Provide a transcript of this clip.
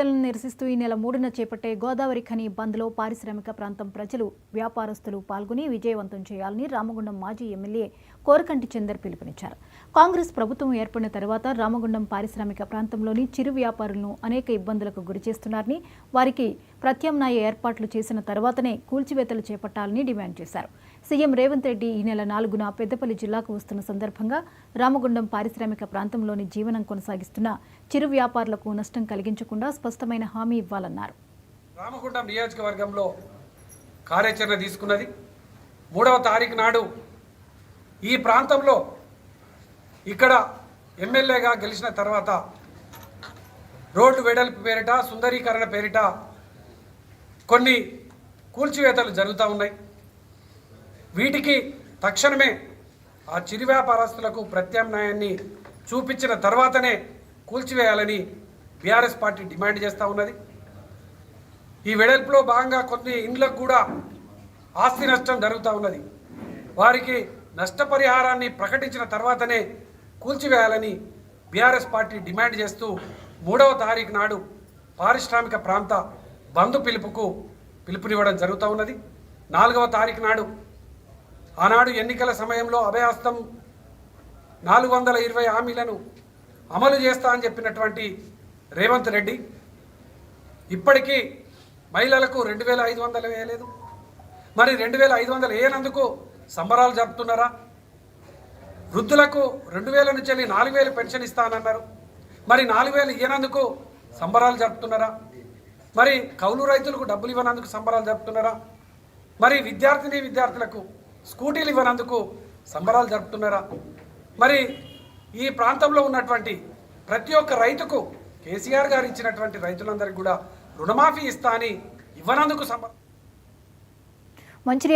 లను నిరసిస్తూ ఈ నెల 3న చేపట్టే గోదావరి ఖని బంద్లో పారిశ్రామిక ప్రాంతం ప్రజలు వ్యాపారస్తులు పాల్గొని విజయవంతం చేయాలని రామగుండం మాజీ ఎమ్మెల్యే కోరకంటి చందర్ పిలుపునిచ్చారు. కాంగ్రెస్ ప్రభుత్వం ఏర్పడిన తర్వాత రామగుండం పారిశ్రామిక ప్రాంతంలోని చిరు వ్యాపారులను అనేక ఇబ్బందులకు గురిచేస్తున్నారని, వారికి ప్రత్యామ్నాయ ఏర్పాట్లు చేసిన తర్వాతనే కూల్చివేతలు చేపట్టాలని డిమాండ్ చేశారు. సీఎం రేవంత్ రెడ్డి ఈ నెల 4న పెద్దపల్లి జిల్లాకు వస్తున్న సందర్భంగా రామగుండం పారిశ్రామిక ప్రాంతంలోని జీవనం కొనసాగిస్తున్న చిరు వ్యాపారులకు నష్టం కలిగించకుండా స్పష్టమైన హామీ ఇవ్వాలన్నారు. రామగుండం నియోజకవర్గంలో కార్యాచరణ తీసుకున్నది. 3వ తారీఖు నాడు ఈ ప్రాంతంలో ఇక్కడ ఎమ్మెల్యేగా గెలిచిన తర్వాత రోడ్డు వెడల్పు పేరిట, సుందరీకరణ పేరిట కొన్ని కూల్చివేతలు జరుగుతూ ఉన్నాయి. వీటికి తక్షణమే ఆ చిరు వ్యాపారస్తులకు ప్రత్యామ్నాయాన్ని చూపించిన తర్వాతనే కూల్చివేయాలని బీఆర్ఎస్ పార్టీ డిమాండ్ చేస్తూ ఉన్నది. ఈ వెడల్పులో భాగంగా కొన్ని ఇండ్లకు కూడా ఆస్తి నష్టం జరుగుతూ ఉన్నది. వారికి నష్టపరిహారాన్ని ప్రకటించిన తర్వాతనే కూల్చివేయాలని బీఆర్ఎస్ పార్టీ డిమాండ్ చేస్తూ 3వ తారీఖు నాడు పారిశ్రామిక ప్రాంత బంద్ పిలుపునివ్వడం జరుగుతూ ఉన్నది. 4వ తారీఖు నాడు ఆనాడు ఎన్నికల సమయంలో అభయహస్తం 420 హామీలను అమలు చేస్తా అని చెప్పినటువంటి రేవంత్ రెడ్డి ఇప్పటికీ మహిళలకు 2500 వేయలేదు. మరి 2500 వేయనందుకు సంబరాలు జరుపుతున్నారా? వృద్ధులకు 2000 నుంచి 4000 పెన్షన్ ఇస్తానన్నారు. మరి 4000 ఇవ్వనందుకు సంబరాలు జరుపుతున్నారా? మరి కౌలు రైతులకు డబ్బులు ఇవ్వనందుకు సంబరాలు జరుపుతున్నారా? మరి విద్యార్థులకు స్కూటీలు ఇవ్వనందుకు సంబరాలు జరుపుతున్నారా? మరి ఈ ప్రాంతంలో ఉన్నటువంటి ప్రతి ఒక్క రైతుకు కేసీఆర్ గారు ఇచ్చినటువంటి రైతులందరికీ కూడా రుణమాఫీ ఇస్తా అని ఇవ్వనందుకు